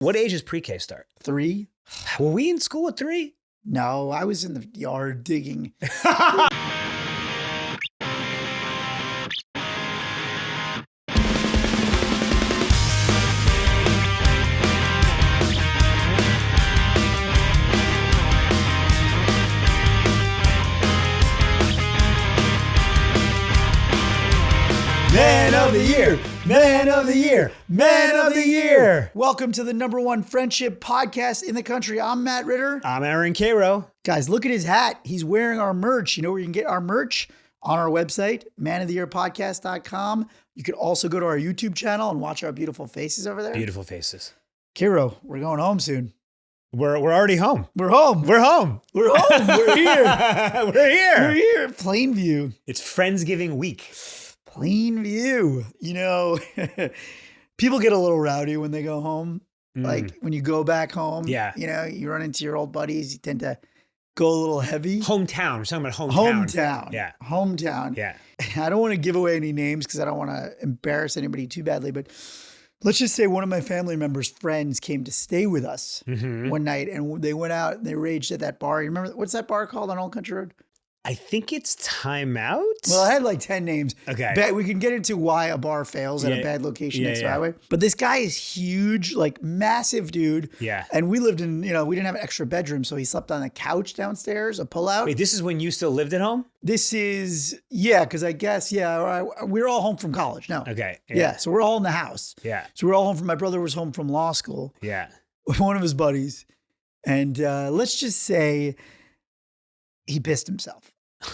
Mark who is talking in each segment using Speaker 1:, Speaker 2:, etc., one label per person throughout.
Speaker 1: What age does pre-K start?
Speaker 2: 3.
Speaker 1: Were we in school at 3?
Speaker 2: No, I was in the yard digging.
Speaker 1: Man of the year, man of the year, man of the year.
Speaker 2: Welcome to the #1 friendship podcast in the country. I'm Matt Ritter.
Speaker 1: I'm Karo.
Speaker 2: Guys, look at his hat. He's wearing our merch. You know where you can get our merch? On our website, manoftheyearpodcast.com. You could also go to our YouTube channel and watch our beautiful faces over there.
Speaker 1: Beautiful faces.
Speaker 2: Karo, we're going home soon.
Speaker 1: We're already home.
Speaker 2: We're home.
Speaker 1: We're home.
Speaker 2: We're home. We're here.
Speaker 1: We're here.
Speaker 2: We're here. Plainview.
Speaker 1: It's Friendsgiving week.
Speaker 2: Plainview. You know, people get a little rowdy when they go home. Like when you go back home, you know, you run into your old buddies, you tend to go a little heavy.
Speaker 1: Hometown. We're talking about hometown.
Speaker 2: Hometown.
Speaker 1: Yeah.
Speaker 2: Hometown.
Speaker 1: Yeah.
Speaker 2: I don't want to give away any names because I don't want to embarrass anybody too badly, but let's just say one of my family members' friends came to stay with us one night, and they went out and they raged at that bar. You remember, what's that bar called on Old Country Road?
Speaker 1: I think it's Time Out.
Speaker 2: Well, I had like 10 names.
Speaker 1: Okay.
Speaker 2: We can get into why a bar fails at a bad location next to the highway. But this guy is huge, like massive dude.
Speaker 1: Yeah.
Speaker 2: And we lived in, you know, we didn't have an extra bedroom, so he slept on the couch downstairs, a pullout.
Speaker 1: Wait, this is when you still lived at home?
Speaker 2: This is, because I guess, we're all home from college now.
Speaker 1: Okay.
Speaker 2: Yeah, so we're all in the house.
Speaker 1: Yeah.
Speaker 2: So we're all home from, my brother was home from law school.
Speaker 1: Yeah.
Speaker 2: With one of his buddies. And let's just say he pissed himself.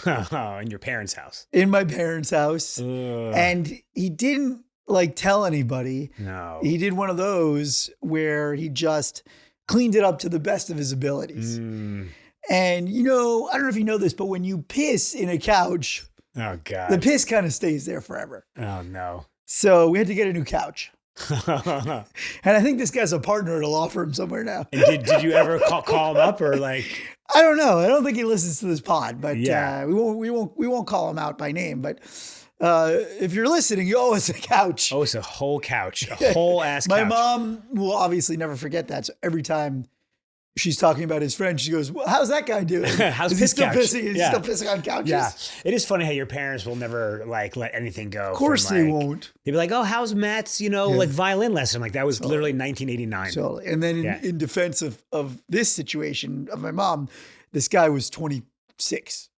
Speaker 1: In your parents' house.
Speaker 2: In my parents' house.
Speaker 1: Ugh.
Speaker 2: And he didn't like tell anybody.
Speaker 1: No.
Speaker 2: He did one of those where he just cleaned it up to the best of his abilities. And, you know, I don't know if you know this, but when you piss in a couch,
Speaker 1: oh God,
Speaker 2: the piss kind of stays there forever.
Speaker 1: Oh no.
Speaker 2: So we had to get a new couch. And I think this guy's a partner at a law firm somewhere now.
Speaker 1: And did you ever call him up or like?
Speaker 2: I don't know. I don't think he listens to this pod, but we won't call him out by name. But if you're listening, you owe us a couch.
Speaker 1: Oh, it's a whole couch, a whole ass couch.
Speaker 2: My mom will obviously never forget that. So every time she's talking about his friend, she goes, well, how's that guy doing?
Speaker 1: How's
Speaker 2: Is
Speaker 1: his
Speaker 2: he still
Speaker 1: couch?
Speaker 2: pissing? Is he still pissing on couches?
Speaker 1: Yeah. It is funny how your parents will never like let anything go.
Speaker 2: Of course they won't.
Speaker 1: They'd be like, oh, how's Matt's, like violin lesson? Like that was literally 1989.
Speaker 2: Totally. And then in defense of this situation of my mom, this guy was 26.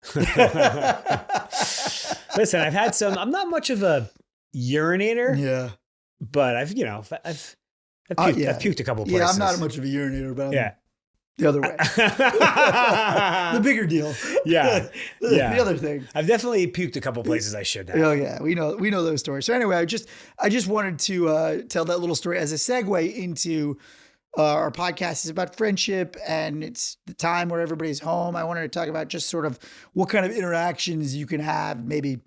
Speaker 1: Listen, I've had I'm not much of a urinator.
Speaker 2: Yeah.
Speaker 1: But I've puked a couple places.
Speaker 2: Yeah, I'm not much of a urinator, but I'm the other way. The bigger deal.
Speaker 1: Yeah.
Speaker 2: The other thing.
Speaker 1: I've definitely puked a couple places I should have.
Speaker 2: Oh yeah. We know those stories. So anyway, I just wanted to tell that little story as a segue into our podcast is about friendship, and it's the time where everybody's home. I wanted to talk about just sort of what kind of interactions you can have, maybe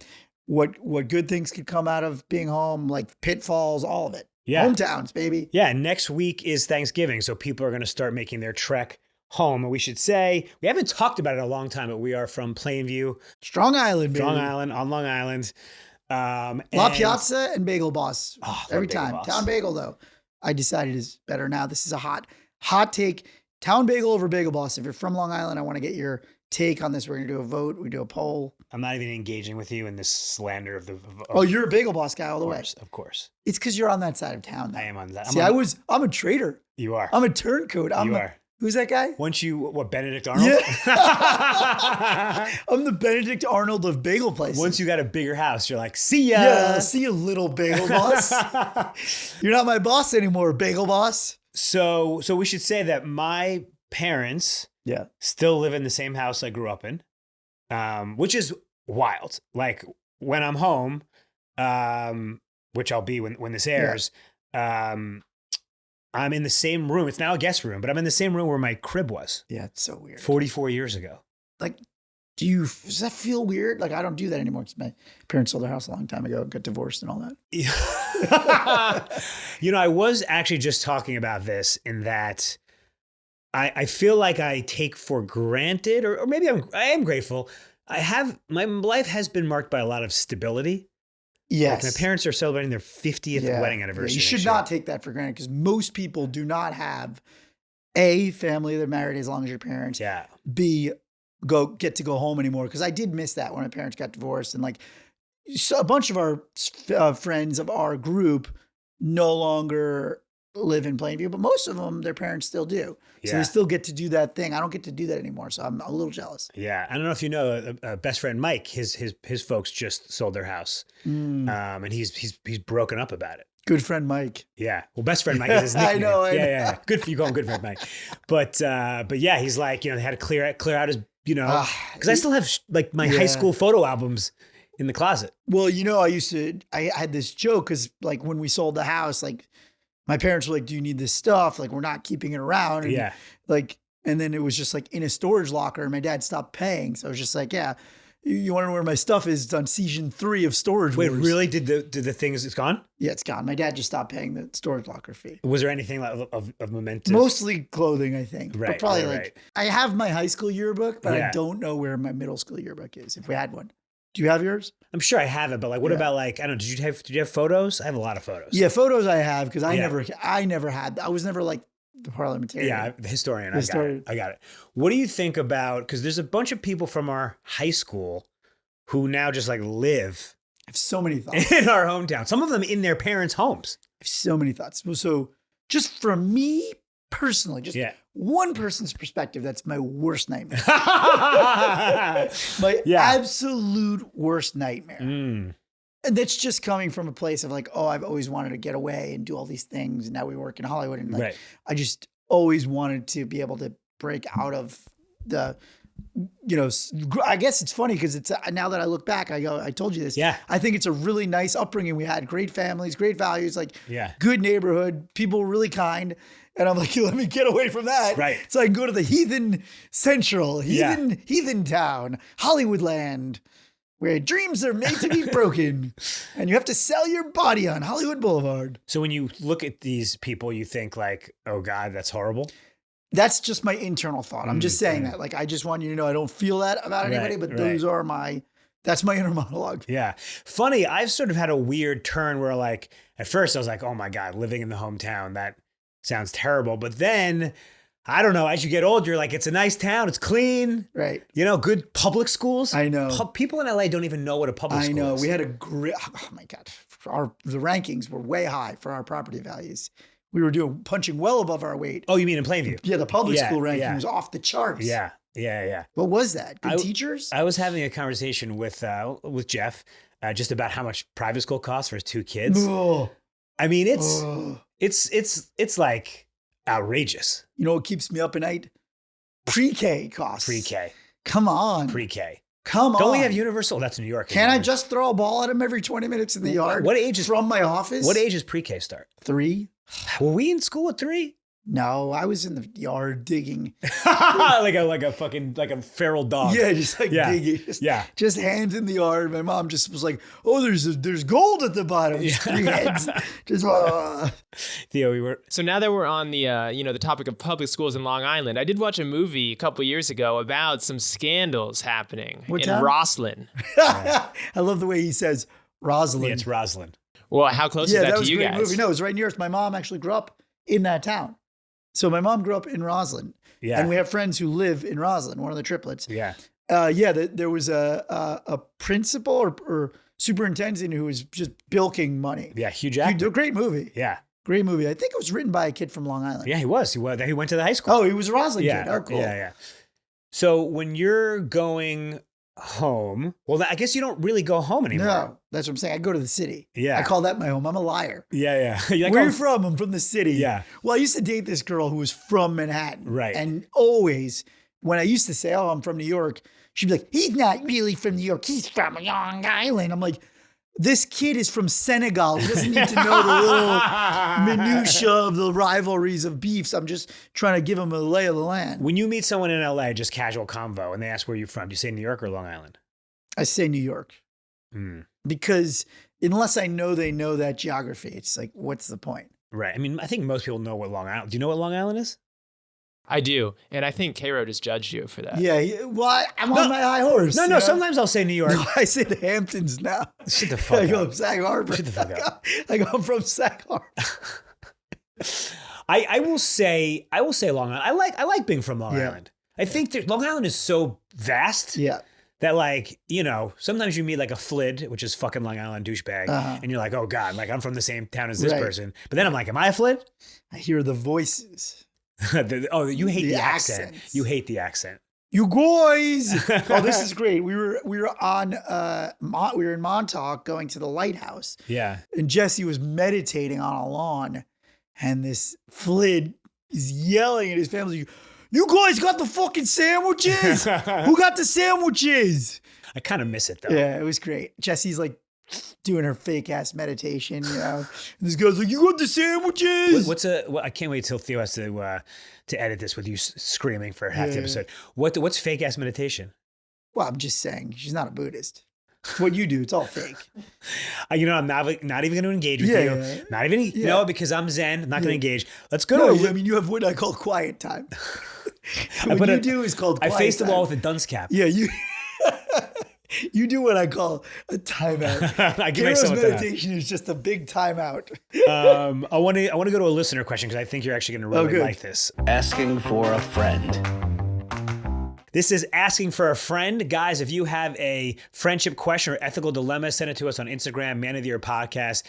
Speaker 2: what good things could come out of being home, like pitfalls, all of it. Yeah. Hometowns, baby.
Speaker 1: Yeah. Next week is Thanksgiving. So people are going to start making their trek home. And we should say, we haven't talked about it in a long time, but we are from Plainview.
Speaker 2: Strong Island, baby.
Speaker 1: Strong Island on Long Island.
Speaker 2: La Piazza and Bagel Boss.
Speaker 1: Oh,
Speaker 2: every time. Boss. Town Bagel, though, I decided is better now. This is a hot take. Town Bagel over Bagel Boss. If you're from Long Island, I want to get your take on this. We're going to do a vote. We do a poll.
Speaker 1: I'm not even engaging with you in this slander of the.
Speaker 2: Oh, you're a Bagel Boss guy all the way.
Speaker 1: Of course.
Speaker 2: It's because you're on that side of town. Though.
Speaker 1: I am on that.
Speaker 2: I'm a traitor.
Speaker 1: You are.
Speaker 2: I'm a turncoat.
Speaker 1: You are.
Speaker 2: Who's that guy?
Speaker 1: Benedict Arnold?
Speaker 2: Yeah. I'm the Benedict Arnold of bagel places.
Speaker 1: Once you got a bigger house, you're like, see ya.
Speaker 2: Yeah, see you, little bagel boss. You're not my boss anymore, bagel boss.
Speaker 1: So we should say that my parents still live in the same house I grew up in, which is wild. Like when I'm home, which I'll be when this airs, I'm in the same room. It's now a guest room, but I'm in the same room where my crib was.
Speaker 2: Yeah, it's so weird.
Speaker 1: 44 years ago.
Speaker 2: Like, does that feel weird? Like, I don't do that anymore because my parents sold their house a long time ago, got divorced and all that.
Speaker 1: I was actually just talking about this in that I feel like I take for granted, or maybe I am grateful. My life has been marked by a lot of stability.
Speaker 2: Yes.
Speaker 1: Like my parents are celebrating their 50th wedding anniversary.
Speaker 2: You should not take that for granted because most people do not have A, family they're married as long as your parents.
Speaker 1: Yeah.
Speaker 2: B, get to go home anymore. Because I did miss that when my parents got divorced. And like so a bunch of our friends of our group no longer live in Plainview, but most of them, their parents still do. So they still get to do that thing. I don't get to do that anymore. So I'm a little jealous.
Speaker 1: Yeah. I don't know if you know, best friend Mike, his folks just sold their house. And he's broken up about it.
Speaker 2: Good friend Mike.
Speaker 1: Yeah. Well, best friend Mike is his nickname.
Speaker 2: I know.
Speaker 1: Yeah. Good for you, call him good friend Mike. But yeah, he's like, they had to clear out his, because I still have like my high school photo albums in the closet.
Speaker 2: Well, I had this joke because like when we sold the house, like my parents were like, do you need this stuff? Like, we're not keeping it around. And and then it was just like in a storage locker and my dad stopped paying. So I was just like, yeah, you want to know where my stuff is? It's on season 3 of Storage
Speaker 1: Wait,
Speaker 2: Wars.
Speaker 1: really? Did the things, it's gone?
Speaker 2: Yeah, it's gone. My dad just stopped paying the storage locker fee.
Speaker 1: Was there anything like of momentous?
Speaker 2: Mostly clothing, I think.
Speaker 1: Right.
Speaker 2: But probably
Speaker 1: right.
Speaker 2: I have my high school yearbook, but I don't know where my middle school yearbook is, if we had one. Do you have yours?
Speaker 1: I'm sure I have it, but like, what about like, I don't know, did you have photos? I have a lot of photos.
Speaker 2: Yeah, photos I have because I never had, I was never like the parliamentarian.
Speaker 1: Yeah, the historian. I got it. What do you think about, because there's a bunch of people from our high school who now just like live.
Speaker 2: I have so many thoughts.
Speaker 1: In our hometown. Some of them in their parents' homes.
Speaker 2: I have so many thoughts. So just for me personally, just one person's perspective, that's my worst nightmare. My absolute worst nightmare. And that's just coming from a place of like, oh, I've always wanted to get away and do all these things. And now we work in Hollywood. And like, I just always wanted to be able to break out of the, I guess it's funny because it's now that I look back, I told you this. Yeah. I think it's a really nice upbringing. We had great families, great values, like good neighborhood, people were really kind. And I'm like, let me get away from that. Right. So I can go to the heathen central, heathen town, Hollywood land, where dreams are made to be broken. And you have to sell your body on Hollywood Boulevard.
Speaker 1: So when you look at these people, you think like, oh God, that's horrible.
Speaker 2: That's just my internal thought. I'm just saying that. Like, I just want you to know I don't feel that about anybody, but those are that's my inner monologue.
Speaker 1: Yeah. Funny, I've sort of had a weird turn where like, at first I was like, oh my God, living in the hometown, that sounds terrible. But then, I don't know, as you get older, you're like, it's a nice town. It's clean.
Speaker 2: Right.
Speaker 1: Good public schools.
Speaker 2: I know.
Speaker 1: People in LA don't even know what a public school is.
Speaker 2: I know. We had a great, oh my God. The rankings were way high for our property values. We were punching well above our weight.
Speaker 1: Oh, you mean in Plainview?
Speaker 2: Yeah, the public school ranking was off the charts.
Speaker 1: Yeah.
Speaker 2: What was that? Good teachers?
Speaker 1: I was having a conversation with Jeff just about how much private school costs for his 2 kids.
Speaker 2: Oh.
Speaker 1: I mean, it's like outrageous.
Speaker 2: You know what keeps me up at night? Pre-K costs.
Speaker 1: Pre-K.
Speaker 2: Come on.
Speaker 1: Pre-K.
Speaker 2: Come on.
Speaker 1: Don't we have universal? That's New York.
Speaker 2: Can I just throw a ball at him every 20 minutes in the yard?
Speaker 1: What age is
Speaker 2: from my office?
Speaker 1: What age does pre-K start?
Speaker 2: 3.
Speaker 1: Were we in school at 3?
Speaker 2: No, I was in the yard digging.
Speaker 1: like a feral dog.
Speaker 2: Yeah, just digging. Just hands in the yard. My mom just was like, oh, there's gold at the bottom. Just 3 heads. Just
Speaker 1: Theo, we were.
Speaker 3: So now that we're on the the topic of public schools in Long Island, I did watch a movie a couple years ago about some scandals happening in Roslyn.
Speaker 2: I love the way he says Roslyn.
Speaker 1: Yeah, it's Roslyn.
Speaker 3: Well, how close is that to you guys?
Speaker 2: Movie. No, it was right near us. My mom actually grew up in that town. So my mom grew up in Roslyn. Yeah. And we have friends who live in Roslyn, one of the triplets.
Speaker 1: Yeah.
Speaker 2: There was a principal or superintendent who was just bilking money.
Speaker 1: Yeah, huge actor.
Speaker 2: Great movie.
Speaker 1: Yeah.
Speaker 2: Great movie. I think it was written by a kid from Long Island.
Speaker 1: Yeah, he was. He went to the high school.
Speaker 2: Oh, he was a Roslyn kid. Oh, cool.
Speaker 1: Yeah. So when you're going home, well, I guess you don't really go home anymore.
Speaker 2: No, that's what I'm saying. I go to the city.
Speaker 1: Yeah.
Speaker 2: I call that my home. I'm a liar.
Speaker 1: Yeah.
Speaker 2: Where are you from? I'm from the city.
Speaker 1: Yeah.
Speaker 2: Well, I used to date this girl who was from Manhattan.
Speaker 1: Right.
Speaker 2: And always, when I used to say, oh, I'm from New York, she'd be like, he's not really from New York. He's from Long Island. I'm like, this kid is from Senegal. He doesn't need to know the little minutia of the rivalries of beefs. I'm just trying to give him a lay of the land.
Speaker 1: When you meet someone in LA, just casual convo, and they ask where you're from, do you say New York or Long Island?
Speaker 2: I say New York. Because unless I know they know that geography, it's like, what's the point?
Speaker 1: Right. I mean, I think most people know what Long Island. Do you know what Long Island is?
Speaker 3: I do. And I think Karo just judged you for that.
Speaker 2: Yeah. Well, I'm on my high horse.
Speaker 1: No. Sometimes I'll say New York.
Speaker 2: No, I say the Hamptons now.
Speaker 1: Shut the fuck
Speaker 2: I go
Speaker 1: up.
Speaker 2: Sag Harbor.
Speaker 1: Shut the fuck up.
Speaker 2: I go from Sag Harbor.
Speaker 1: I will say Long Island. I like being from Long Island. I think Long Island is so vast.
Speaker 2: Yeah.
Speaker 1: That like, sometimes you meet like a Flid, which is fucking Long Island douchebag. And you're like, oh God, like I'm from the same town as this person. But then I'm like, am I a Flid?
Speaker 2: I hear the voices.
Speaker 1: You hate the accent.
Speaker 2: accents.
Speaker 1: You hate the accent.
Speaker 2: You guys. Oh, this is great. We were in Montauk going to the lighthouse.
Speaker 1: Yeah.
Speaker 2: And Jesse was meditating on a lawn. And this Flid is yelling at his family. You guys got the fucking sandwiches? Who got the sandwiches?
Speaker 1: I kind of miss it though.
Speaker 2: Yeah, it was great. Jesse's like doing her fake ass meditation, And this guy's like, "You got the sandwiches?"
Speaker 1: I can't wait till Theo has to edit this with you screaming for half the episode. What's fake ass meditation?
Speaker 2: Well, I'm just saying, she's not a Buddhist. What you do, it's all fake.
Speaker 1: I'm not even going to engage with you.
Speaker 2: Yeah.
Speaker 1: Not even, no, because I'm Zen. I'm not going to engage. Let's go to.
Speaker 2: I mean, you have what I call quiet time. What you do is called quiet
Speaker 1: I face the
Speaker 2: time.
Speaker 1: wall with a dunce cap.
Speaker 2: Yeah, you. You do what I call a timeout.
Speaker 1: I give
Speaker 2: Karo's
Speaker 1: myself
Speaker 2: meditation is just a big timeout.
Speaker 1: I want to go to a listener question because I think you're actually going to really like this.
Speaker 4: Asking for a friend.
Speaker 1: This is asking for a friend. Guys, if you have a friendship question or ethical dilemma, send it to us on Instagram, Man of the Year Podcast,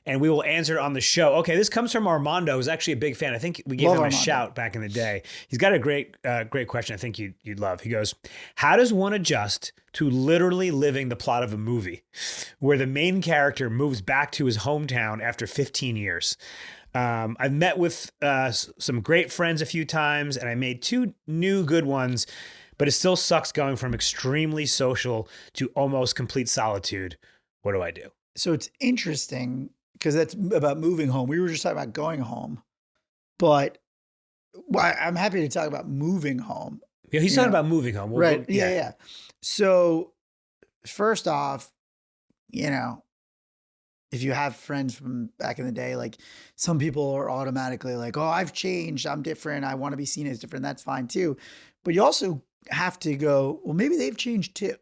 Speaker 1: and we will answer it on the show. Okay, this comes from Armando, who's actually a big fan. I think we gave him a shout back in the day. He's got a great question I think you'd love. He goes, how does one adjust to literally living the plot of a movie where the main character moves back to his hometown after 15 years? I've met with some great friends a few times, and I made 2 new good ones, but it still sucks going from extremely social to almost complete solitude. What do I do?
Speaker 2: So it's interesting because that's about moving home. We were just talking about going home, but I'm happy to talk about moving home.
Speaker 1: Yeah, he's talking about moving home.
Speaker 2: Right. Yeah. So first off, if you have friends from back in the day, like some people are automatically like, oh, I've changed. I'm different. I want to be seen as different. That's fine too. But you also have to go, well, maybe they've changed too.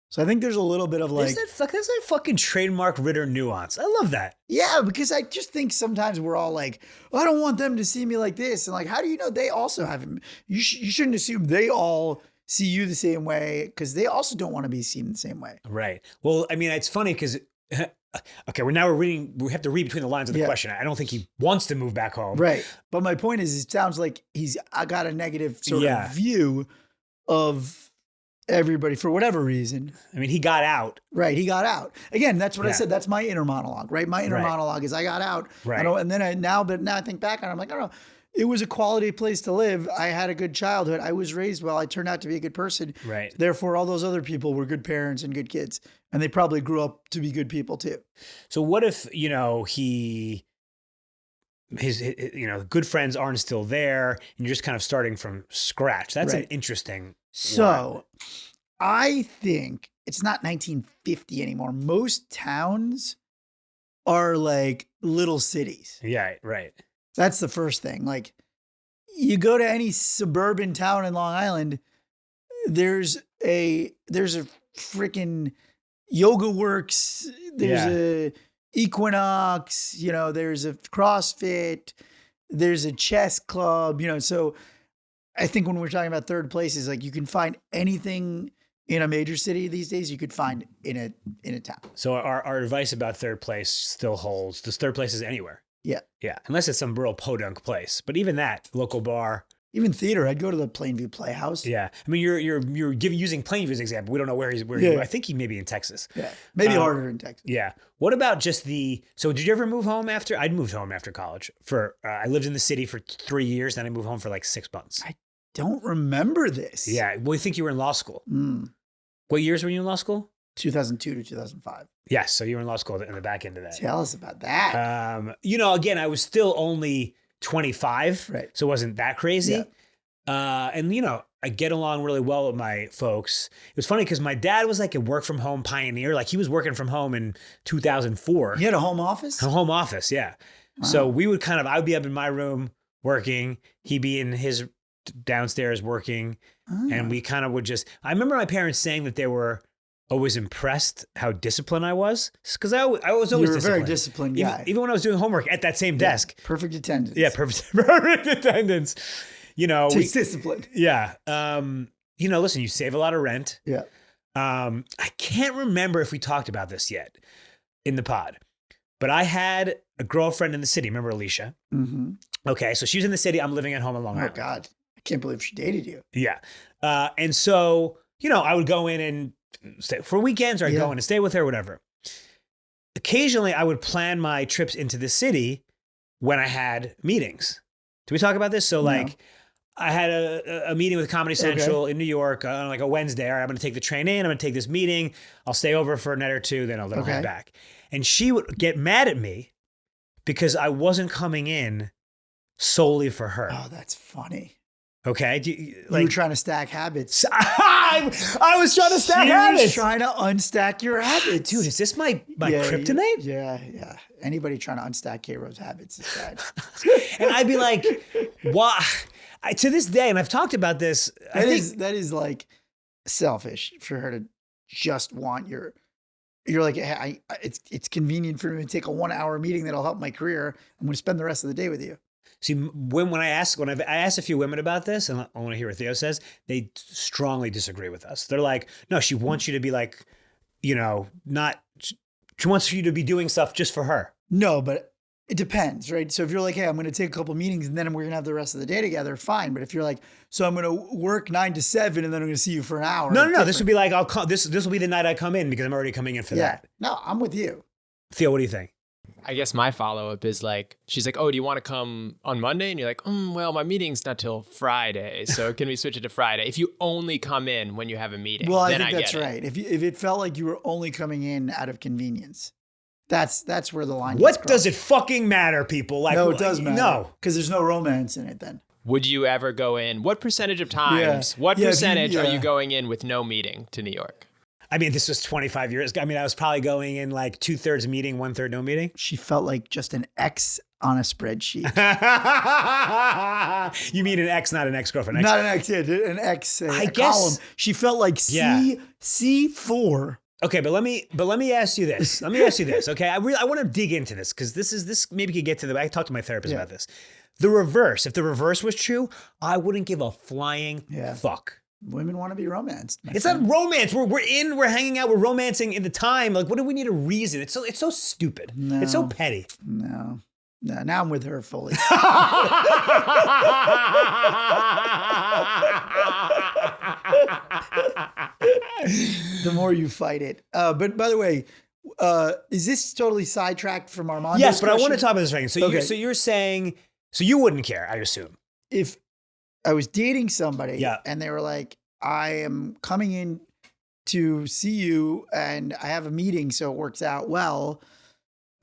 Speaker 2: So I think there's a little bit of like...
Speaker 1: That's that fucking trademark Ritter nuance. I love that.
Speaker 2: Yeah, because I just think sometimes we're all like, I don't want them to see me like this. And like, how do you know they also haven't... You shouldn't assume they all see you the same way because they also don't want to be seen the same way.
Speaker 1: Right. Well, I mean, it's funny because... Okay, we have to read between the lines of the question. I don't think he wants to move back home.
Speaker 2: Right. But my point is, it sounds like I got a negative sort of view of everybody for whatever reason.
Speaker 1: I mean, he got out.
Speaker 2: Right. He got out. Again, that's what I said. That's my inner monologue, right? My inner monologue is I got out.
Speaker 1: Right.
Speaker 2: And then now I think back on it, I'm like, I don't know. It was a quality place to live. I had a good childhood. I was raised well. I turned out to be a good person.
Speaker 1: Right.
Speaker 2: Therefore, all those other people were good parents and good kids. And they probably grew up to be good people too.
Speaker 1: So what if, his good friends aren't still there and you're just kind of starting from scratch? That's an interesting one.
Speaker 2: I think it's not 1950 anymore. Most towns are like little cities.
Speaker 1: Yeah, right.
Speaker 2: That's the first thing. Like you go to any suburban town in Long Island, there's a freaking Yoga Works, there's a Equinox, there's a CrossFit, there's a chess club, so I think when we're talking about third places, like you can find anything in a major city these days, you could find in a town.
Speaker 1: So our advice about third place still holds. There's third places anywhere.
Speaker 2: Yeah.
Speaker 1: Yeah. Unless it's some real podunk place. But even that, local bar.
Speaker 2: Even theater, I'd go to the Plainview Playhouse.
Speaker 1: Yeah. I mean, you're using Plainview as an example. We don't know where he's I think he may be in Texas.
Speaker 2: Yeah. Maybe harder in Texas.
Speaker 1: Yeah. What about just so did you ever move home after? I'd moved home after college I lived in the city for 3 years. Then I moved home for like 6 months.
Speaker 2: I don't remember this.
Speaker 1: Yeah. Well, I think you were in law school. What years were you in law school?
Speaker 2: 2002 to 2005.
Speaker 1: Yes. So you were in law school in the back end of that.
Speaker 2: Tell us about that.
Speaker 1: Again, I was still only 25.
Speaker 2: Right.
Speaker 1: So it wasn't that crazy.
Speaker 2: Yeah.
Speaker 1: And I get along really well with my folks. It was funny because my dad was like a work from home pioneer. Like he was working from home in 2004.
Speaker 2: You had a home office?
Speaker 1: A home office, yeah. Wow. So I would be up in my room working. He'd be in his downstairs working, and we kind of would just. I remember my parents saying that they were always impressed how disciplined I was, because I was always
Speaker 2: you were
Speaker 1: disciplined.
Speaker 2: a very disciplined guy.
Speaker 1: Even when I was doing homework at that same desk.
Speaker 2: Perfect attendance.
Speaker 1: Yeah, perfect attendance.
Speaker 2: Takes discipline.
Speaker 1: Yeah. Listen, you save a lot of rent.
Speaker 2: Yeah.
Speaker 1: I can't remember if we talked about this yet in the pod, but I had a girlfriend in the city. Remember Alicia?
Speaker 2: Mm-hmm.
Speaker 1: Okay, so she was in the city. I'm living at home in Long Island.
Speaker 2: Oh God, I can't believe she dated you.
Speaker 1: Yeah. And so, I would go in and stay for weekends, or I'd go in and stay with her, whatever. Occasionally, I would plan my trips into the city when I had meetings. Did we talk about this? So, I had a meeting with Comedy Central in New York on like a Wednesday. All right, I'm going to take the train in. I'm going to take this meeting. I'll stay over for a night or two. Then I'll head back. And she would get mad at me because I wasn't coming in solely for her.
Speaker 2: Oh, that's funny.
Speaker 1: Okay.
Speaker 2: You were trying to stack habits.
Speaker 1: I was trying to stack habits.
Speaker 2: She was trying to unstack your habits.
Speaker 1: Dude, is this my kryptonite?
Speaker 2: Yeah. Anybody trying to unstack Karo's habits is bad.
Speaker 1: And I'd be like, why? To this day, and I've talked about this.
Speaker 2: That is like selfish for her to just want your. You're like, hey, it's convenient for me to take a 1 hour meeting that'll help my career. I'm going to spend the rest of the day with you.
Speaker 1: See, when I asked a few women about this, and I want to hear what Theo says, they strongly disagree with us. They're like, no, she wants you to be like, not. She wants you to be doing stuff just for her.
Speaker 2: No, but it depends, right? So if you're like, hey, I'm going to take a couple meetings and then we're going to have the rest of the day together, fine. But if you're like, so I'm going to work 9 to 7 and then I'm going to see you for an hour.
Speaker 1: No. This would be like, I'll come. This will be the night I come in because I'm already coming in for that.
Speaker 2: No, I'm with you.
Speaker 1: Theo, what do you think?
Speaker 3: I guess my follow-up is like, she's like, oh, do you want to come on Monday? And you're like, well, my meeting's not till Friday. So can we switch it to Friday? If you only come in when you have a meeting,
Speaker 2: well,
Speaker 3: then
Speaker 2: I think that's right. If it felt like you were only coming in out of convenience, that's where the line
Speaker 1: What does it fucking matter, people? Like,
Speaker 2: no, it does matter.
Speaker 1: No.
Speaker 2: Because there's no romance in it then.
Speaker 3: Would you ever go in? What percentage of times, what percentage are you going in with no meeting to New York?
Speaker 1: I mean, this was 25 years ago. I mean, I was probably going in like 2/3 meeting, 1/3 no meeting.
Speaker 2: She felt like just an X on a spreadsheet.
Speaker 1: You mean an X, not an ex-girlfriend?
Speaker 2: Not an X, an X.
Speaker 1: I guess
Speaker 2: column. She felt like C4.
Speaker 1: Okay, but let me ask you this. Okay, I want to dig into this because this maybe could get to the. I talked to my therapist about this. The reverse. If the reverse was true, I wouldn't give a flying fuck.
Speaker 2: Women want to be romanced.
Speaker 1: It's not romance. We're hanging out. We're romancing in the time. Like, what do we need a reason? It's so stupid.
Speaker 2: No,
Speaker 1: it's so petty.
Speaker 2: No. Now I'm with her fully. The more you fight it. But by the way, is this totally sidetracked from Armando's
Speaker 1: Yes, but
Speaker 2: question?
Speaker 1: I want to talk about this for a second. So you're saying, so you wouldn't care, I assume.
Speaker 2: If I was dating somebody and they were like, I am coming in to see you and I have a meeting, so it works out well,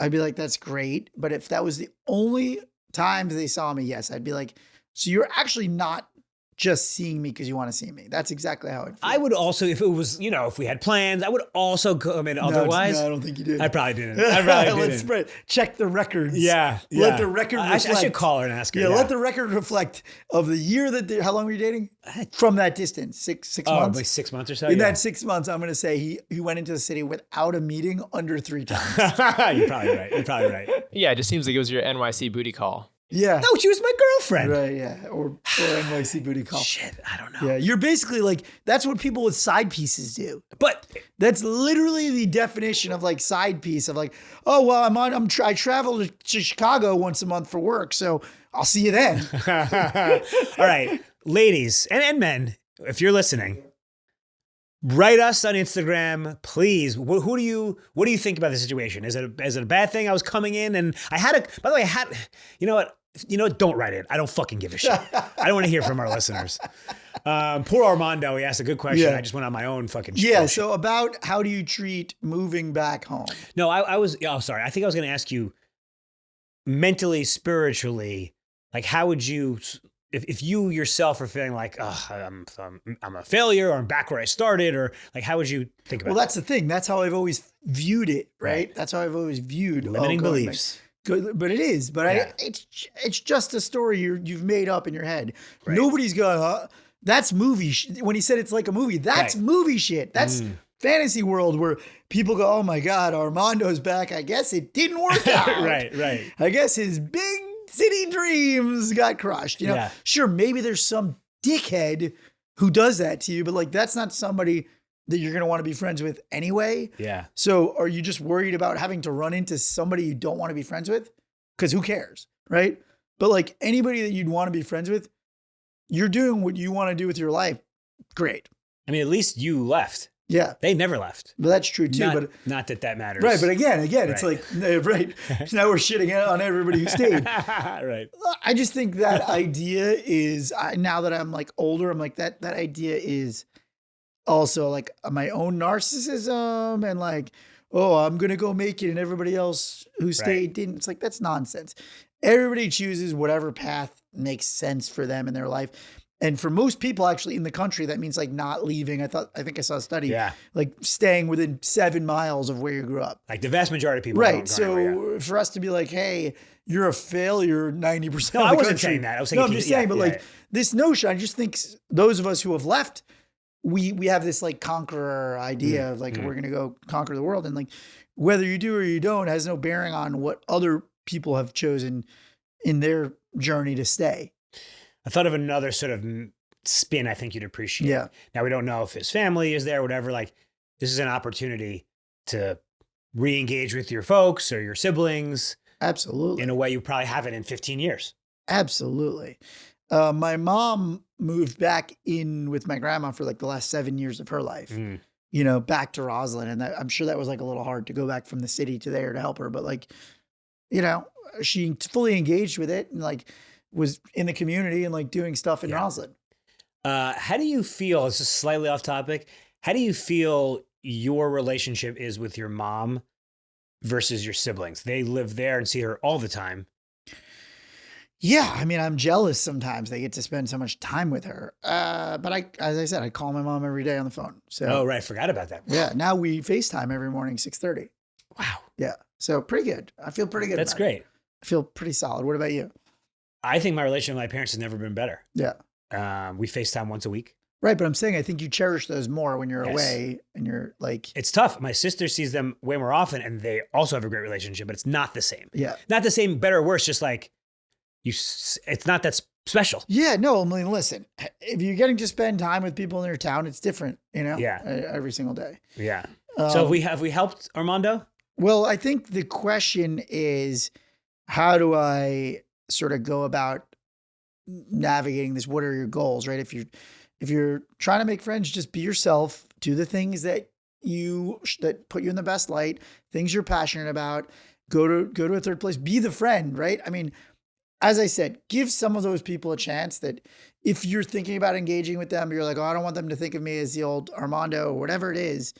Speaker 2: I'd be like, that's great. But if that was the only time they saw me, yes, I'd be like, so you're actually not just seeing me because you want to see me. That's exactly how it feels.
Speaker 1: I would also, if it was, if we had plans, I would also come in otherwise.
Speaker 2: No, I don't think you did.
Speaker 1: I probably didn't. Let's
Speaker 2: check the records.
Speaker 1: Yeah.
Speaker 2: Let the record reflect.
Speaker 1: I should call her and ask her.
Speaker 2: Yeah, let the record reflect of the year how long were you dating? From that distance, six months?
Speaker 1: Like 6 months or so?
Speaker 2: In that 6 months, I'm going to say he went into the city without a meeting under 3 times.
Speaker 1: You're probably right.
Speaker 3: Yeah, it just seems like it was your NYC booty call.
Speaker 2: Yeah.
Speaker 1: No, she was my girlfriend.
Speaker 2: Right, yeah. Or NYC booty call.
Speaker 1: Shit, I don't know.
Speaker 2: Yeah, you're basically like, that's what people with side pieces do.
Speaker 1: But
Speaker 2: that's literally the definition of like side piece of like, oh, well, I travel to Chicago once a month for work, so I'll see you then.
Speaker 1: All right, ladies and men, if you're listening, write us on Instagram, please. What do you think about the situation? Is it a bad thing? I was coming in and by the way, you know what? Don't write it. I don't fucking give a shit. I don't want to hear from our listeners. Poor Armando, he asked a good question. Yeah. I just went on my own fucking shit.
Speaker 2: Yeah, so about how do you treat moving back home?
Speaker 1: No, sorry. I think I was going to ask you mentally, spiritually, like how would you, if you yourself are feeling like, I'm a failure or I'm back where I started, or like, how would you think about it?
Speaker 2: Well, that's the thing. That's how I've always viewed it, right? That's how I've always viewed
Speaker 1: limiting beliefs.
Speaker 2: good, but it is. But it's just a story you've made up in your head. Right. Nobody's going, that's movie. When he said it's like a movie, that's movie shit. That's fantasy world where people go, oh my God, Armando's back. I guess it didn't work out.
Speaker 1: Right.
Speaker 2: I guess his big city dreams got crushed. You know, sure, maybe there's some dickhead who does that to you, but like that's not somebody that you're going to want to be friends with anyway.
Speaker 1: Yeah.
Speaker 2: So are you just worried about having to run into somebody you don't want to be friends with? Because who cares, right? But like anybody that you'd want to be friends with, you're doing what you want to do with your life. Great.
Speaker 1: I mean, at least you left.
Speaker 2: Yeah.
Speaker 1: They never left.
Speaker 2: But that's true too.
Speaker 1: Not that matters.
Speaker 2: Right. But again, it's like, right. Now we're shitting on everybody who stayed.
Speaker 1: Right.
Speaker 2: I just think that idea is, now that I'm like older, I'm like that idea is also like my own narcissism and like, oh, I'm going to go make it and everybody else who stayed didn't. It's like, that's nonsense. Everybody chooses whatever path makes sense for them in their life. And for most people actually in the country, that means like not leaving. I think I saw a study, like staying within 7 miles of where you grew up.
Speaker 1: Like the vast majority of people.
Speaker 2: Right. So for us to be like, hey, you're a failure 90% of the
Speaker 1: I wasn't
Speaker 2: country.
Speaker 1: saying that. I was saying,
Speaker 2: I'm just saying, but like this notion, I just think those of us who have left, we have this like conqueror idea of like, we're going to go conquer the world. And like, whether you do or you don't has no bearing on what other people have chosen in their journey to stay.
Speaker 1: I thought of another sort of spin I think you'd appreciate.
Speaker 2: Yeah.
Speaker 1: Now, we don't know if his family is there or whatever. Like, this is an opportunity to re-engage with your folks or your siblings.
Speaker 2: Absolutely.
Speaker 1: In a way you probably haven't in 15 years.
Speaker 2: Absolutely. My mom moved back in with my grandma for like the last 7 years of her life, you know, back to Rosler. And I'm sure that was like a little hard to go back from the city to there to help her. But like, you know, she fully engaged with it and like was in the community and like doing stuff in Rosler.
Speaker 1: How do you feel, it's just slightly off topic, how do you feel your relationship is with your mom versus your siblings? They live there and see her all the time.
Speaker 2: Yeah, I mean, I'm jealous sometimes they get to spend so much time with her. But as I said, I call my mom every day on the phone. So
Speaker 1: oh, right. Forgot about that.
Speaker 2: Yeah. Now we FaceTime every morning, 6:30.
Speaker 1: Wow.
Speaker 2: Yeah. So pretty good. I feel pretty good.
Speaker 1: That's great.
Speaker 2: I feel pretty solid. What about you?
Speaker 1: I think my relationship with my parents has never been better.
Speaker 2: Yeah.
Speaker 1: We FaceTime once a week.
Speaker 2: Right. But I'm saying I think you cherish those more when you're away and you're like.
Speaker 1: It's tough. My sister sees them way more often and they also have a great relationship, but it's not the same.
Speaker 2: Yeah.
Speaker 1: Not the same, better or worse, just like it's not that special.
Speaker 2: Yeah. No, I mean, listen, if you're getting to spend time with people in your town, it's different, you know?
Speaker 1: Yeah.
Speaker 2: Every single day.
Speaker 1: Yeah. So have we helped Armando?
Speaker 2: Well, I think the question is, how do I sort of go about navigating this? What are your goals, right? If you're trying to make friends, just be yourself, do the things that put you in the best light, things you're passionate about, go to a third place, be the friend, right? I mean, as I said, give some of those people a chance that if you're thinking about engaging with them, you're like, oh, I don't want them to think of me as the old Armando or whatever it is.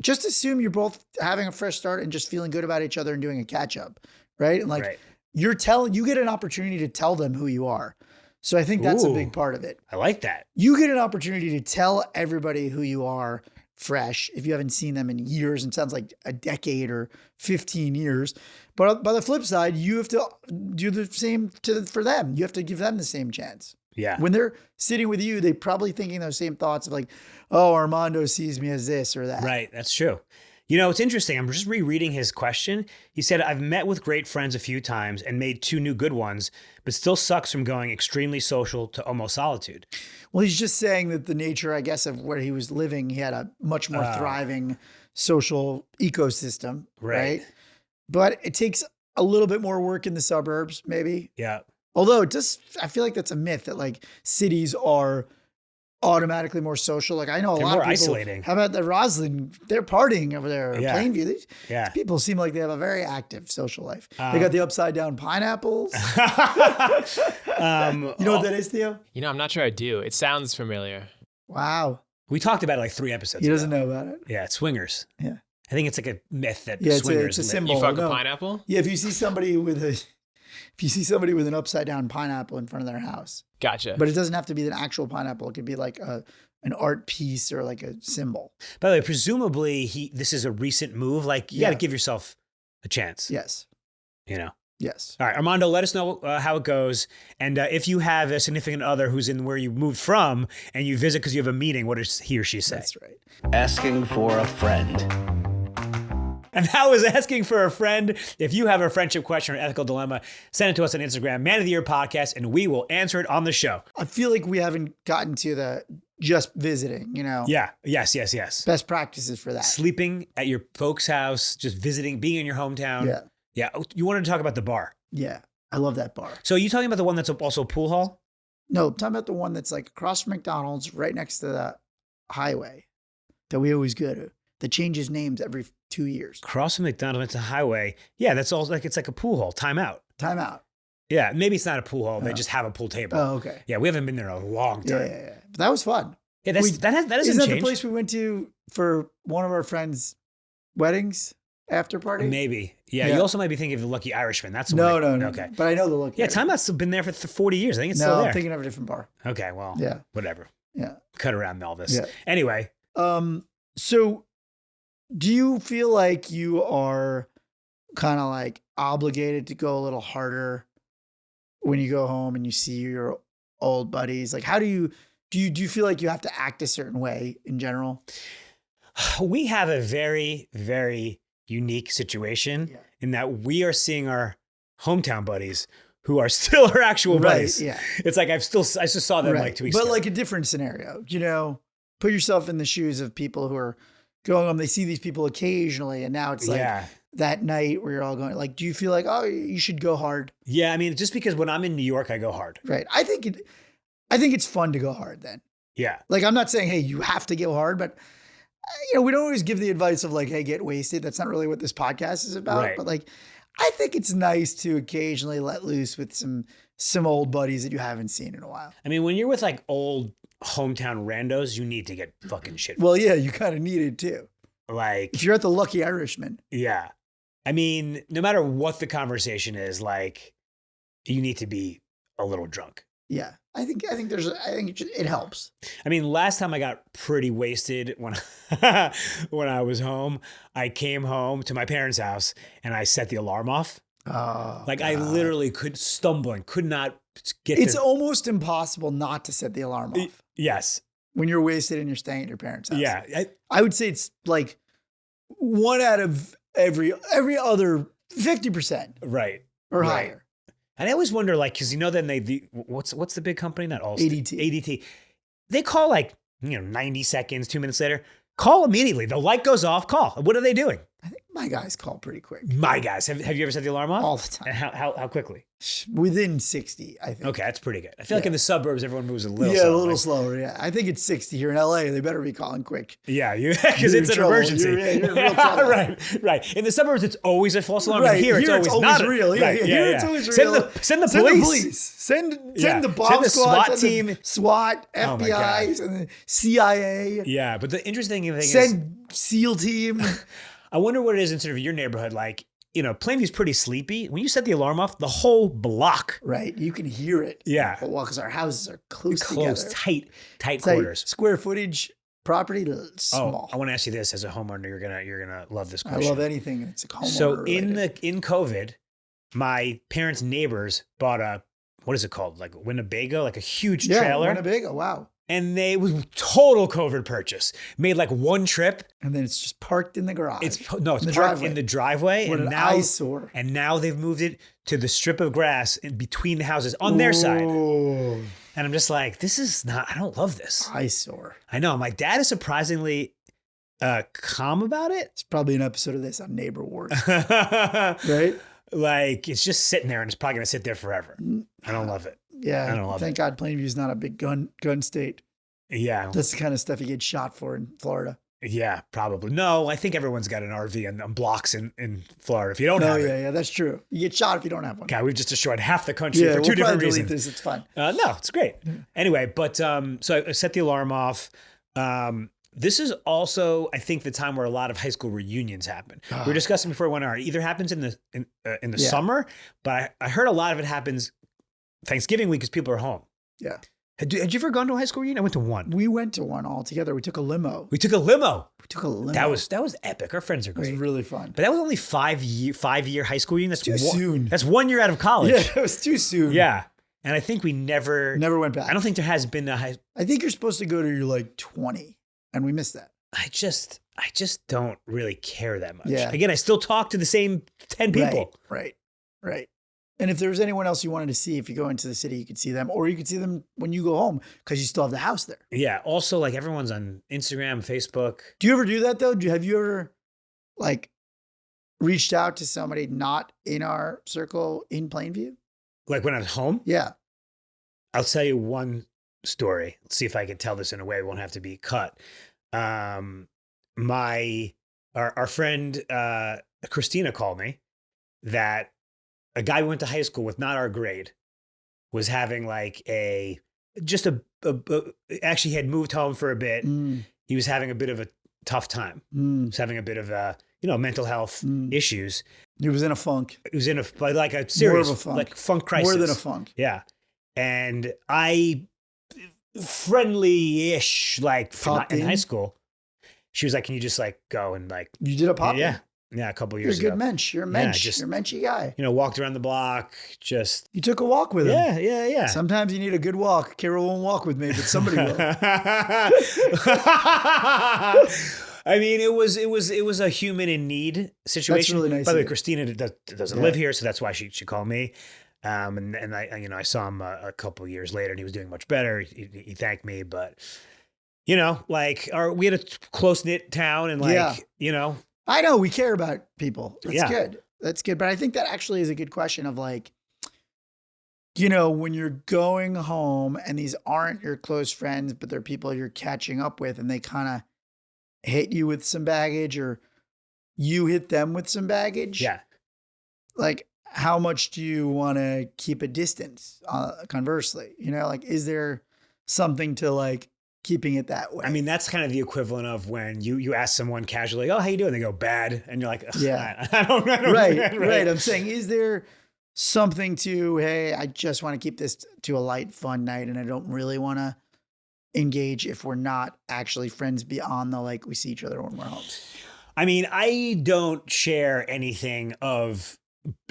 Speaker 2: Just assume you're both having a fresh start and just feeling good about each other and doing a catch up, right? And like you get an opportunity to tell them who you are. So I think that's a big part of it.
Speaker 1: I like that.
Speaker 2: You get an opportunity to tell everybody who you are fresh if you haven't seen them in years, and sounds like a decade or 15 years. But by the flip side, you have to do the same for them. You have to give them the same chance.
Speaker 1: Yeah.
Speaker 2: When they're sitting with you, they're probably thinking those same thoughts of like, oh, Armando sees me as this or that.
Speaker 1: Right. That's true. You know, it's interesting. I'm just rereading his question. He said, I've met with great friends a few times and made 2 new good ones, but still sucks from going extremely social to almost solitude.
Speaker 2: Well, he's just saying that the nature, I guess, of where he was living, he had a much more thriving social ecosystem. Right. But it takes a little bit more work in the suburbs, maybe.
Speaker 1: Yeah.
Speaker 2: Although I feel like that's a myth that like cities are automatically more social. Like I know
Speaker 1: they're
Speaker 2: a lot
Speaker 1: more
Speaker 2: of people.
Speaker 1: Isolating.
Speaker 2: How about the Roslyn? They're partying over there.
Speaker 1: Yeah.
Speaker 2: Plainview. These people seem like they have a very active social life. They got the upside down pineapples. You know what that is, Theo?
Speaker 3: You know, I'm not sure I do. It sounds familiar.
Speaker 2: Wow.
Speaker 1: We talked about it like 3 episodes
Speaker 2: He
Speaker 1: ago.
Speaker 2: doesn't know about it.
Speaker 1: Yeah, it's swingers.
Speaker 2: Yeah.
Speaker 1: I think it's like a myth that
Speaker 2: it's
Speaker 1: swingers
Speaker 2: a symbol.
Speaker 3: You fuck a pineapple?
Speaker 2: Yeah, if you see somebody with an upside down pineapple in front of their house.
Speaker 3: Gotcha.
Speaker 2: But it doesn't have to be an actual pineapple. It could be like an art piece or like a symbol.
Speaker 1: By the way, presumably this is a recent move. Like you got to give yourself a chance.
Speaker 2: Yes.
Speaker 1: you know.
Speaker 2: Yes.
Speaker 1: All right, Armando, let us know how it goes. And if you have a significant other who's in where you moved from and you visit because you have a meeting, what does he or she say?
Speaker 2: That's right.
Speaker 4: Asking for a friend.
Speaker 1: And that was asking for a friend. If you have a friendship question or ethical dilemma, send it to us on Instagram, Man of the Year Podcast, and we will answer it on the show.
Speaker 2: I feel like we haven't gotten to the just visiting,
Speaker 1: Yeah. Yes.
Speaker 2: Best practices for that.
Speaker 1: Sleeping at your folks' house, just visiting, being in your hometown.
Speaker 2: Yeah.
Speaker 1: Yeah. You wanted to talk about the bar.
Speaker 2: Yeah. I love that bar.
Speaker 1: So are you talking about the one that's also a pool hall?
Speaker 2: No, I'm talking about the one that's like across from McDonald's, right next to the highway that we always go to, that changes names every 2 years.
Speaker 1: Across from McDonald's, it's a highway. Yeah, that's all like, it's like a pool hall. Time out. Yeah, maybe it's not a pool hall. They just have a pool table.
Speaker 2: Oh, okay.
Speaker 1: Yeah, we haven't been there in a long time.
Speaker 2: Yeah. But that was fun.
Speaker 1: Yeah, that hasn't
Speaker 2: Isn't that
Speaker 1: changed.
Speaker 2: the place we went to for one of our friends' weddings after party?
Speaker 1: Maybe. Yeah, you also might be thinking of the Lucky Irishman. That's the
Speaker 2: No.
Speaker 1: one. Okay.
Speaker 2: But I know the look.
Speaker 1: Yeah, Time Out's been there for 40 years. I think it's
Speaker 2: No,
Speaker 1: still there.
Speaker 2: I'm thinking of a different bar.
Speaker 1: Okay, well, whatever.
Speaker 2: Yeah.
Speaker 1: Cut around all this.
Speaker 2: Yeah.
Speaker 1: Anyway.
Speaker 2: So do you feel like you are kind of like obligated to go a little harder when you go home and you see your old buddies? Like, how do you feel like you have to act a certain way in general?
Speaker 1: We have a very, very unique situation in that we are seeing our hometown buddies who are still our actual buddies.
Speaker 2: Yeah.
Speaker 1: It's like I just saw them like 2 weeks ago.
Speaker 2: But like a different scenario, put yourself in the shoes of people who are going home. They see these people occasionally. And now it's like that night where you're all going, like, do you feel like, oh, you should go hard? Yeah.
Speaker 1: I mean, just because when I'm in New York, I go hard.
Speaker 2: Right. I think it's fun to go hard then.
Speaker 1: Yeah.
Speaker 2: Like, I'm not saying, hey, you have to go hard, but we don't always give the advice of like, hey, get wasted. That's not really what this podcast is about.
Speaker 1: Right.
Speaker 2: But like, I think it's nice to occasionally let loose with some old buddies that you haven't seen in a while.
Speaker 1: I mean, when you're with like old hometown randos, you need to get fucking shit.
Speaker 2: Well, yeah, you kind of need it too.
Speaker 1: Like,
Speaker 2: if you're at the Lucky Irishman.
Speaker 1: Yeah. I mean, no matter what the conversation is, like, you need to be a little drunk.
Speaker 2: Yeah. I think it helps.
Speaker 1: I mean, last time I got pretty wasted when I was home, I came home to my parents' house and I set the alarm off.
Speaker 2: Oh,
Speaker 1: like,
Speaker 2: God.
Speaker 1: I literally could not get
Speaker 2: It's almost impossible not to set the alarm off.
Speaker 1: Yes.
Speaker 2: When you're wasted and you're staying at your parents' house.
Speaker 1: Yeah.
Speaker 2: I would say it's like one out of every other 50%.
Speaker 1: Right.
Speaker 2: Or higher.
Speaker 1: And I always wonder, like, because then what's the big company? Not Allstate.
Speaker 2: ADT.
Speaker 1: ADT. They call like 90 seconds, 2 minutes later. Call immediately. The light goes off. Call. What are they doing?
Speaker 2: I think my guys call pretty quick.
Speaker 1: My guys. Have you ever set the alarm off?
Speaker 2: All the time.
Speaker 1: And how quickly?
Speaker 2: Within 60, I think.
Speaker 1: Okay, that's pretty good. I feel like in the suburbs, everyone moves a little
Speaker 2: slower.
Speaker 1: Yeah,
Speaker 2: a little slower, yeah. I think it's 60 here in LA. They better be calling quick.
Speaker 1: Yeah, because it's an emergency.
Speaker 2: You're in real trouble.
Speaker 1: Right. In the suburbs, it's always a false alarm.
Speaker 2: Right.
Speaker 1: Here, it's always not
Speaker 2: real.
Speaker 1: Right.
Speaker 2: Here it's always real.
Speaker 1: Send the police.
Speaker 2: Send the bomb squad.
Speaker 1: SWAT team.
Speaker 2: SWAT, FBI, and the CIA.
Speaker 1: Yeah, but the interesting thing is...
Speaker 2: Send SEAL team.
Speaker 1: I wonder what it is in sort of your neighborhood. Like, Plainview's pretty sleepy. When you set the alarm off, the whole block.
Speaker 2: Right. You can hear it.
Speaker 1: Yeah.
Speaker 2: Well, because our houses are close together.
Speaker 1: Tight quarters.
Speaker 2: Square footage, property, small.
Speaker 1: I want to ask you this as a homeowner. You're gonna love this question.
Speaker 2: I love anything that's a homeowner.
Speaker 1: So
Speaker 2: related.
Speaker 1: in COVID, my parents' neighbors bought a, what is it called? Like Winnebago, like a huge trailer.
Speaker 2: Winnebago. Wow.
Speaker 1: And it was total COVID purchase. Made like one trip.
Speaker 2: And then it's just parked in the garage.
Speaker 1: It's parked in the driveway.
Speaker 2: What
Speaker 1: an
Speaker 2: eyesore.
Speaker 1: And now they've moved it to the strip of grass in between the houses on their side. And I'm just like, I don't love this.
Speaker 2: Eyesore.
Speaker 1: I know. My dad is surprisingly calm about it.
Speaker 2: It's probably an episode of this on Neighbor Wars. Right?
Speaker 1: Like, it's just sitting there and it's probably going to sit there forever. I don't love it.
Speaker 2: Yeah.
Speaker 1: I don't love
Speaker 2: Thank God Plainview's not a big gun state.
Speaker 1: Yeah.
Speaker 2: That's the kind of stuff you get shot for in Florida.
Speaker 1: Yeah, probably. No, I think everyone's got an RV on blocks in Florida. If you don't have it.
Speaker 2: Yeah, that's true. You get shot if you don't have one.
Speaker 1: God, we've just destroyed half the country for two different reasons.
Speaker 2: This. It's fun.
Speaker 1: No, it's great. Yeah. Anyway, but so I set the alarm off. This is also, I think, the time where a lot of high school reunions happen. We were discussing before we went on. It either happens in the summer, but I heard a lot of it happens Thanksgiving week because people are home.
Speaker 2: Yeah.
Speaker 1: Had you ever gone to a high school reunion? I went to one.
Speaker 2: We went to one all together. We took a limo. That
Speaker 1: was epic. Our friends are
Speaker 2: It was
Speaker 1: great.
Speaker 2: really fun.
Speaker 1: But that was only 5-year high school reunion. That's
Speaker 2: Too soon.
Speaker 1: That's 1 year out of college.
Speaker 2: Yeah, it was too soon.
Speaker 1: Yeah. And I think we never
Speaker 2: went back.
Speaker 1: I don't think there has been a high.
Speaker 2: I think you're supposed to go to you're like 20, and we missed that.
Speaker 1: I just don't really care that much.
Speaker 2: Yeah.
Speaker 1: Again, I still talk to the same 10 people.
Speaker 2: Right. And if there was anyone else you wanted to see, if you go into the city, you could see them, or you could see them when you go home because you still have the house there.
Speaker 1: Yeah. Also, like everyone's on Instagram, Facebook.
Speaker 2: Do you ever do that though? Have you ever like reached out to somebody not in our circle in Plainview?
Speaker 1: Like when I was home?
Speaker 2: Yeah.
Speaker 1: I'll tell you one story. Let's see if I can tell this in a way it won't have to be cut. Our friend Christina called me that a guy we went to high school with, not our grade, was having like actually he had moved home for a bit. He was having a bit of a tough time. He was having a bit of mental health issues.
Speaker 2: He was in a funk.
Speaker 1: He was in a serious funk crisis.
Speaker 2: More than a funk.
Speaker 1: Yeah. And I friendly-ish, like in high school. She was like, "Can you just like go and like?"
Speaker 2: You did a pop?
Speaker 1: Yeah, a couple years ago.
Speaker 2: You're a good mensch. You're a mensch. You're a menschy guy.
Speaker 1: Walked around the block. Just
Speaker 2: you took a walk with him.
Speaker 1: Yeah.
Speaker 2: Sometimes you need a good walk. Karo won't walk with me, but somebody will.
Speaker 1: I mean, it was a human in need situation.
Speaker 2: That's really nice.
Speaker 1: By the way, Christina doesn't live here, so that's why she called me. And I saw him a couple years later, and he was doing much better. He thanked me, but we had a close knit town, and
Speaker 2: I know we care about people. That's good.
Speaker 1: That's
Speaker 2: good. But I think that actually is a good question of like, when you're going home and these aren't your close friends, but they're people you're catching up with, and they kind of hit you with some baggage, or you hit them with some baggage.
Speaker 1: Yeah.
Speaker 2: Like, how much do you want to keep a distance? Conversely, is there something to like keeping it that way?
Speaker 1: I mean, that's kind of the equivalent of when you ask someone casually, "Oh, how you doing?" They go, "Bad," and you're like,
Speaker 2: "Yeah,
Speaker 1: I don't."
Speaker 2: Right. I'm saying, is there something to, hey, I just want to keep this to a light, fun night, and I don't really want to engage if we're not actually friends beyond the like we see each other when we're home?
Speaker 1: I mean, I don't share anything of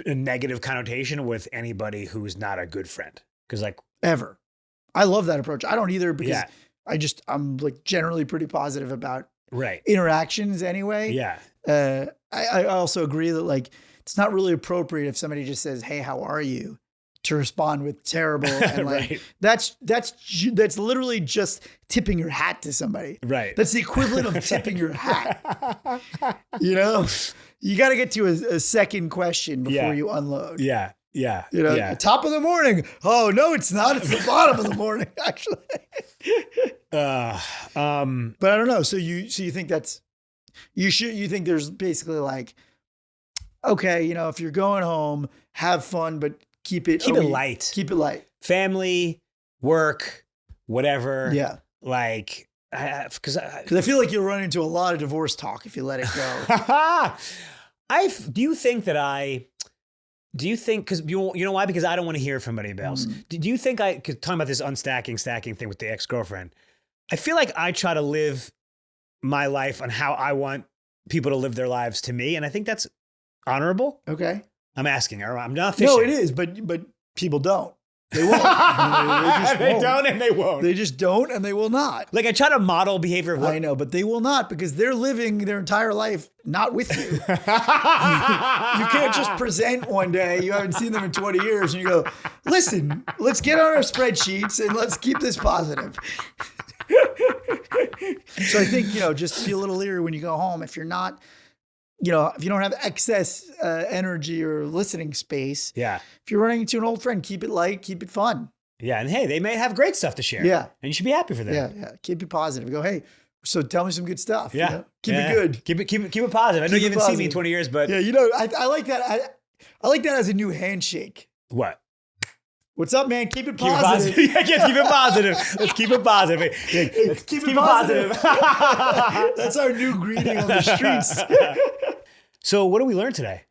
Speaker 1: a negative connotation with anybody who's not a good friend, because
Speaker 2: ever. I love that approach. I don't either, because I'm like generally pretty positive about interactions anyway.
Speaker 1: Yeah.
Speaker 2: I also agree that like it's not really appropriate if somebody just says, "Hey, how are you?" to respond with terrible, and like that's literally just tipping your hat to somebody.
Speaker 1: Right.
Speaker 2: That's the equivalent of tipping your hat. You got to get to a second question before you unload.
Speaker 1: Yeah.
Speaker 2: Top of the morning. Oh no, it's not. It's the bottom of the morning, actually. But I don't know. So you think you think there's basically like, okay, if you're going home, have fun, but keep it
Speaker 1: light.
Speaker 2: Keep it light.
Speaker 1: Family, work, whatever.
Speaker 2: Yeah.
Speaker 1: Like, because
Speaker 2: I feel like you'll run into a lot of divorce talk if you let it go.
Speaker 1: Do you think, because you know why? Because I don't want to hear from anybody else. Do you think because talking about this stacking thing with the ex-girlfriend, I feel like I try to live my life on how I want people to live their lives to me. And I think that's honorable.
Speaker 2: Okay.
Speaker 1: I'm asking, I'm not fishing.
Speaker 2: No, it is, but people don't. They won't.
Speaker 1: They don't and they won't.
Speaker 2: They just don't and they will not.
Speaker 1: Like I try to model behavior.
Speaker 2: I know, but they will not, because they're living their entire life not with you. You can't just present one day, you haven't seen them in 20 years, and you go, "Listen, let's get on our spreadsheets and let's keep this positive." So I think, just be a little leery when you go home. If you're not, if you don't have excess energy or listening space.
Speaker 1: Yeah.
Speaker 2: If you're running into an old friend, keep it light, keep it fun.
Speaker 1: Yeah. And hey, they may have great stuff to share.
Speaker 2: Yeah.
Speaker 1: And you should be happy for them.
Speaker 2: Yeah. Keep it positive. Go, "Hey, so tell me some good stuff."
Speaker 1: Yeah.
Speaker 2: Keep it good.
Speaker 1: Keep it positive. I know you haven't seen me in 20 years, but.
Speaker 2: Yeah. I like that. I like that as a new handshake.
Speaker 1: What?
Speaker 2: What's up, man? Keep it positive.
Speaker 1: Keep it positive. Let's keep it positive.
Speaker 2: Keep it positive. That's our new greeting on the streets.
Speaker 1: So what did we learn today?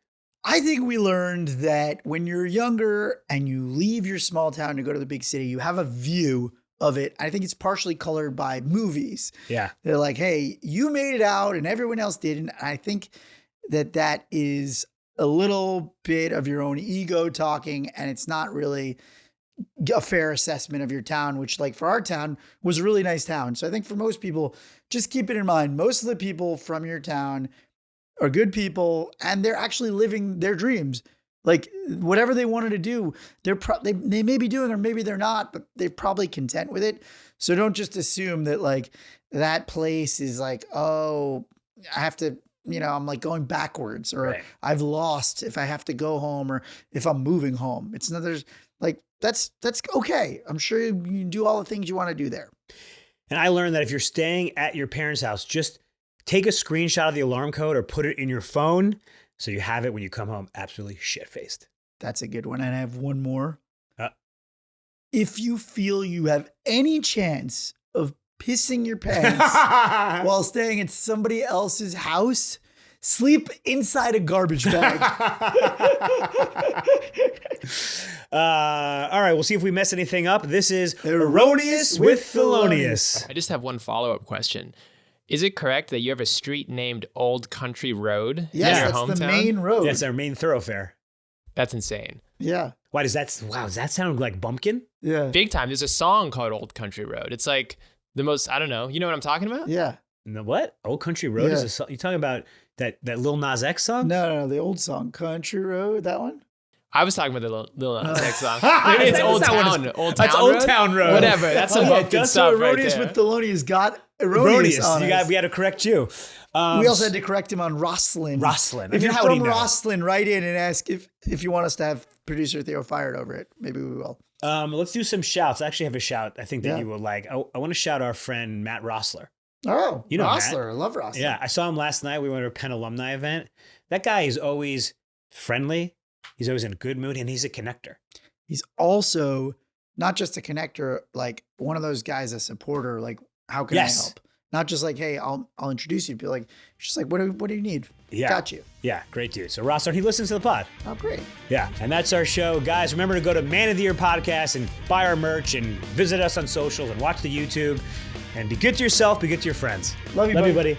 Speaker 2: I think we learned that when you're younger and you leave your small town to go to the big city, you have a view of it. I think it's partially colored by movies.
Speaker 1: Yeah.
Speaker 2: They're like, hey, you made it out and everyone else didn't. I think that is a little bit of your own ego talking, and it's not really a fair assessment of your town, which like for our town was a really nice town. So I think for most people, just keep it in mind. Most of the people from your town are good people and they're actually living their dreams. Like whatever they wanted to do, they may be doing, or maybe they're not, but they're probably content with it. So don't just assume that like that place is like, oh, I have to, I'm like going backwards, or right. I've lost if I have to go home, or if I'm moving home. It's not, there's like, that's okay. I'm sure you can do all the things you want to do there.
Speaker 1: And I learned that if you're staying at your parents' house, just take a screenshot of the alarm code or put it in your phone so you have it when you come home absolutely shit-faced.
Speaker 2: That's a good one. And I have one more. If you feel you have any chance of pissing your pants while staying at somebody else's house, sleep inside a garbage bag.
Speaker 1: All right, we'll see if we mess anything up. This is Erroneous with Thelonious.
Speaker 3: I just have one follow-up question. Is it correct that you have a street named Old Country Road in your hometown?
Speaker 2: That's the main road.
Speaker 1: That's our main thoroughfare.
Speaker 3: That's insane.
Speaker 2: Yeah.
Speaker 1: Why does that sound like bumpkin?
Speaker 2: Yeah.
Speaker 3: Big time. There's a song called Old Country Road. It's like the most, I don't know. You know what I'm talking about?
Speaker 2: Yeah.
Speaker 1: The what? Old Country Road is a song. You talking about that Lil Nas X song?
Speaker 2: No, the old song, Country Road, that one?
Speaker 3: I was talking about the Lil Nas X song. Maybe it's Old Town.
Speaker 1: That's Old Town Road.
Speaker 3: Whatever. That's some bumpkin stuff right
Speaker 2: Erroneous
Speaker 3: there.
Speaker 2: with Thelonious got Erroneous on us.
Speaker 1: We had to correct you.
Speaker 2: We also had to correct him on Rosler.
Speaker 1: Rosler.
Speaker 2: If you're from Rosler, write in and ask if you want us to have producer Theo fired over it. Maybe we will.
Speaker 1: Let's do some shouts. I actually have a shout I think that you will like. I want to shout our friend Matt Rosler.
Speaker 2: Oh,
Speaker 1: you know
Speaker 2: Rosler.
Speaker 1: Matt.
Speaker 2: I love Rosler.
Speaker 1: Yeah, I saw him last night. We went to a Penn alumni event. That guy is always friendly. He's always in a good mood, and he's a connector.
Speaker 2: He's also not just a connector, like one of those guys, a supporter. Like, how can I help? Not just like, hey, I'll introduce you. But like, just like, what do you need?
Speaker 1: Yeah.
Speaker 2: Got you.
Speaker 1: Yeah, great dude. So Rosler, he listens to the pod.
Speaker 2: Oh, great.
Speaker 1: Yeah, and that's our show. Guys, remember to go to Man of the Year Podcast and buy our merch and visit us on socials and watch the YouTube. And be good to yourself, be good to your friends.
Speaker 2: Love you, buddy.